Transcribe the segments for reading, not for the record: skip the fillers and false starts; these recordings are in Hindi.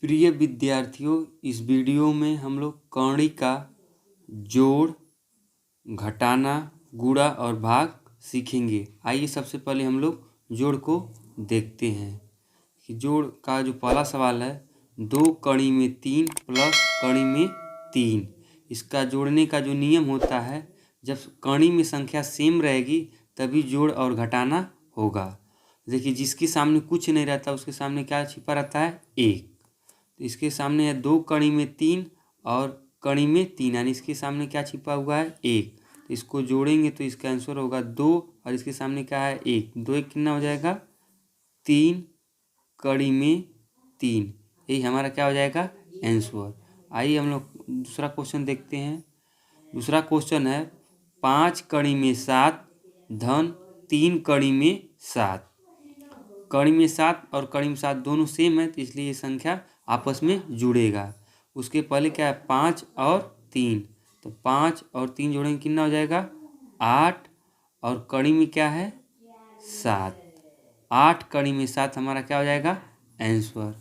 प्रिय विद्यार्थियों, इस वीडियो में हम लोग कौड़ी का जोड़, घटाना, गुणा और भाग सीखेंगे। आइए सबसे पहले हम लोग जोड़ को देखते हैं कि जोड़ का जो पहला सवाल है, 2 कड़ी में 3 प्लस कड़ी में 3। इसका जोड़ने का जो नियम होता है, जब कड़ी में संख्या सेम रहेगी तभी जोड़ और घटाना होगा। देखिए, जिसके सामने कुछ नहीं रहता उसके सामने क्या छिपा रहता है? 1। तो इसके सामने है 2 कड़ी में 3 और कड़ी में 3, यानी इसके सामने क्या छिपा हुआ है? 1। तो इसको जोड़ेंगे तो इसका आंसर होगा 2 और इसके सामने क्या है? 1। 2 1 कितना हो जाएगा? 3 कड़ी में 3। यही हमारा क्या हो जाएगा? आंसर। आइए हम लोग दूसरा क्वेश्चन देखते हैं। दूसरा क्वेश्चन है 5 कड़ी में 7 धन 3 कड़ी में 7। कड़ी में 7 और कड़ी में 7 दोनों सेम है, तो इसलिए ये संख्या आपस में जुड़ेगा। उसके पहले क्या है? 5 और 3, तो 5 और 3 जोड़ेंगे कितना हो जाएगा? 8। और कड़ी में क्या है? 7। 8 कड़ी में 7 हमारा क्या हो जाएगा? आंसर।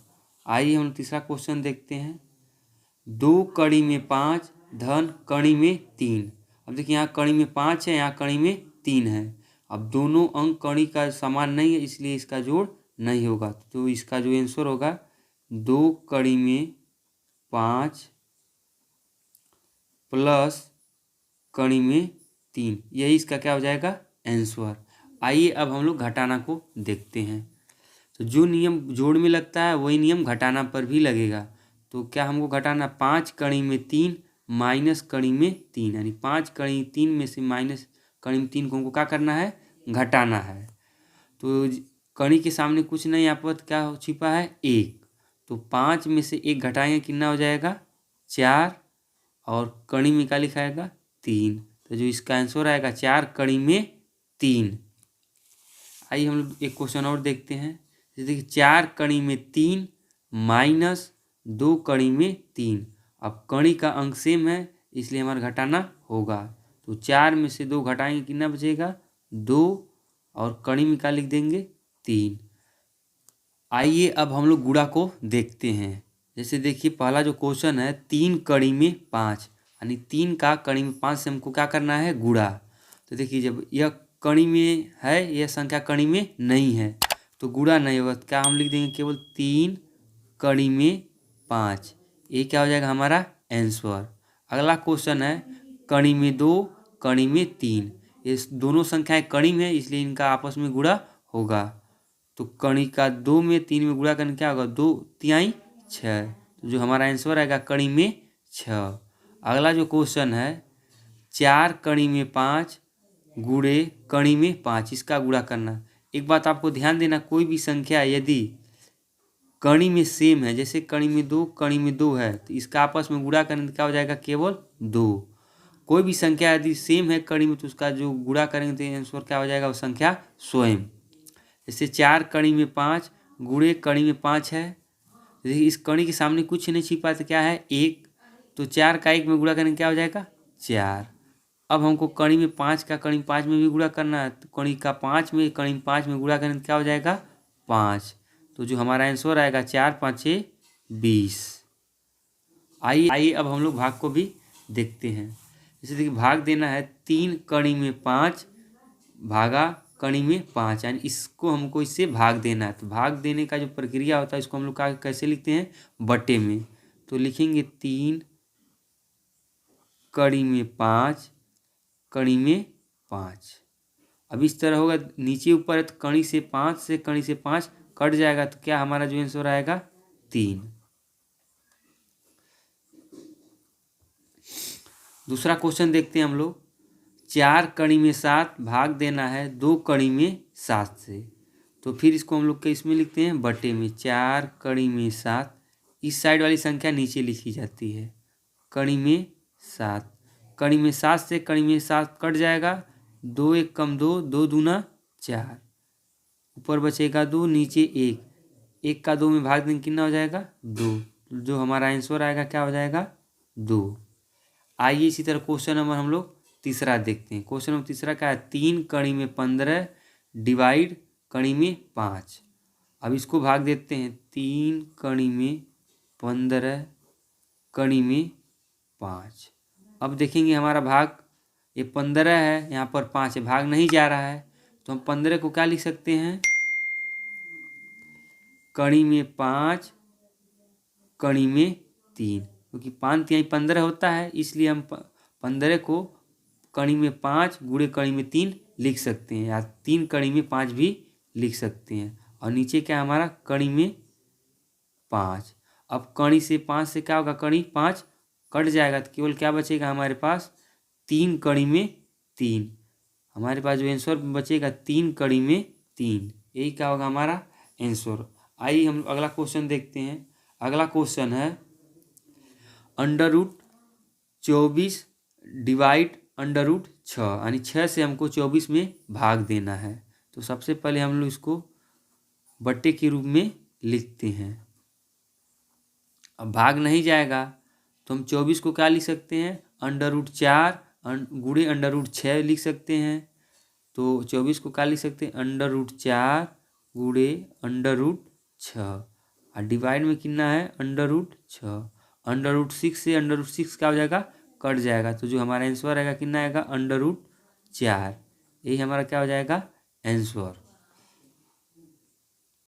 आइए हम तीसरा क्वेश्चन देखते हैं। 2 कड़ी में 5 धन कड़ी में 3। अब देखिए, यहाँ कड़ी में 5 है, यहाँ कड़ी में 3 है। अब दोनों अंक कड़ी का समान नहीं है, इसलिए इसका जोड़ नहीं होगा। तो इसका जो आंसर होगा 2 कड़ी में 5 प्लस कड़ी में 3, यही इसका क्या हो जाएगा? आंसर। आइए अब हम लोग घटाना को देखते हैं। तो जो नियम जोड़ में लगता है वही नियम घटाना पर भी लगेगा। तो क्या हमको घटाना? 5 कड़ी में 3 माइनस कड़ी में 3, यानी 5 कड़ी 3 में से माइनस कड़ी में 3 को हमको क्या करना है? घटाना है। तो कड़ी के सामने कुछ नहीं, यहाँ पर क्या छिपा है? 1। तो 5 में से 1 घटाएंगे कितना हो जाएगा? 4। और कड़ी में क्या लिखाएगा? 3। तो जो इसका आंसर आएगा 4 कड़ी में 3। आइए हम लोग एक क्वेश्चन और देखते हैं। जैसे देखिए, 4 कड़ी में 3 माइनस 2 कड़ी में 3। अब कड़ी का अंक सेम है, इसलिए हमारा घटाना होगा। तो 4 में से 2 घटाएंगे कितना बचेगा? 2। और कड़ी में क्या लिख देंगे? 3। आइए अब हम लोग गुणा को देखते हैं। जैसे देखिए, पहला जो क्वेश्चन है 3 कड़ी में 5, यानी 3 का कड़ी में 5 से हमको क्या करना है? गुणा। तो देखिए, जब यह कड़ी में है, यह संख्या कड़ी में नहीं है, तो गुणा नहीं होगा। तो क्या हम लिख देंगे? केवल 3 कड़ी में 5। ये क्या हो जाएगा? हमारा आंसर। अगला क्वेश्चन है कड़ी में 2 कड़ी में 3। ये दोनों संख्याएं कड़ी में है, इसलिए इनका आपस में गुणा होगा। तो कड़ी का 2 में 3 में गुणा करने क्या होगा? 2 तिहाई 6। तो जो हमारा आंसर आएगा कड़ी में 6। अगला जो क्वेश्चन है 4 कड़ी में 5 गुणे कड़ी में 5, इसका गुणा करना। एक बात आपको ध्यान देना, कोई भी संख्या यदि कड़ी में सेम है, जैसे कड़ी में 2 कड़ी में 2 है, तो इसका आपस में गुणा करने क्या हो जाएगा? केवल 2। कोई भी संख्या यदि सेम है कड़ी में, तो उसका जो गुणा करेंगे तो आंसर क्या हो जाएगा? वो संख्या स्वयं। जैसे 4 कड़ी में 5 गुणे कड़ी में 5 है। देखिए, इस कड़ी के सामने कुछ नहीं छिपा, तो क्या है? 1। तो 4 का 1 में गुणा करने क्या हो जाएगा? 4। अब हमको कड़ी में 5 का कड़ी में 5 में भी गुणा करना है, तो कड़ी का 5 में कड़ी में 5 में गुणा करने क्या हो जाएगा? 5। तो जो हमारा आंसर आएगा 4 5 20। आइए अब हम लोग भाग को भी देखते हैं। जैसे देखिए, भाग देना है 3 कड़ी में 5 भागा कड़ी में 5, यानी इसको हमको इससे भाग देना है। तो भाग देने का जो प्रक्रिया होता है, इसको हम लोग कैसे लिखते हैं? बटे में। तो लिखेंगे 3 कड़ी में 5 कड़ी में 5। अब इस तरह होगा, नीचे ऊपर है तो कड़ी से 5 कट जाएगा, तो क्या हमारा जो आंसर आएगा? 3। दूसरा क्वेश्चन देखते हैं हम लोग। 4 कड़ी में 7 भाग देना है 2 कड़ी में 7 से। तो फिर इसको हम लोग इसमें लिखते हैं बटे में। 4 कड़ी में 7, इस साइड वाली संख्या नीचे लिखी जाती है। कड़ी में 7, कड़ी में 7 से कड़ी में 7 कट जाएगा। 2 1 कम 2, 2 दूना 4, ऊपर बचेगा 2, नीचे 1। 1 का 2 में भाग देंगे कितना हो जाएगा? 2। जो हमारा आंसर आएगा क्या हो जाएगा? 2। आइए इसी तरह क्वेश्चन नंबर हम लोग तीसरा देखते हैं। क्वेश्चन नंबर तीसरा क्या है? 3 कड़ी में 15 डिवाइड कड़ी में 5। अब इसको भाग देते हैं। 3 कड़ी में 15 कड़ी में 5। अब देखेंगे हमारा भाग, ये 15 है, यहाँ पर 5 है, भाग नहीं जा रहा है, तो हम 15 को क्या लिख सकते हैं, कड़ी में 5 कड़ी में 3, क्योंकि 5 तिहाई 15 होता है, इसलिए हम 15 को कड़ी में 5 गुणे कड़ी में 3 लिख सकते हैं, या 3 कड़ी में 5 भी लिख सकते हैं। और नीचे क्या हमारा, कड़ी में 5। अब कड़ी से 5 से क्या होगा, कड़ी 5 कट जाएगा, तो केवल क्या बचेगा हमारे पास, 3 कड़ी में 3। हमारे पास जो आंसर बचेगा 3 कड़ी में 3, यही क्या होगा हमारा आंसर। आइए हम अगला क्वेश्चन देखते हैं। अगला क्वेश्चन है √24 डिवाइड √6, यानी 6 से हमको 24 में भाग देना है। तो सबसे पहले हम लोग इसको बट्टे के रूप में लिखते हैं। अब भाग नहीं जाएगा तो हम 24 को क्या लिख सकते हैं, √4 गुणे √6 लिख सकते हैं। तो 24 को क्या लिख सकते हैं, √4 गुणे √6, और डिवाइड में कितना है, √6। √6 से √6 क्या हो जाएगा, कट जाएगा, तो जो हमारा आंसर आएगा कितना आएगा, √4। यही हमारा क्या हो जाएगा आंसर।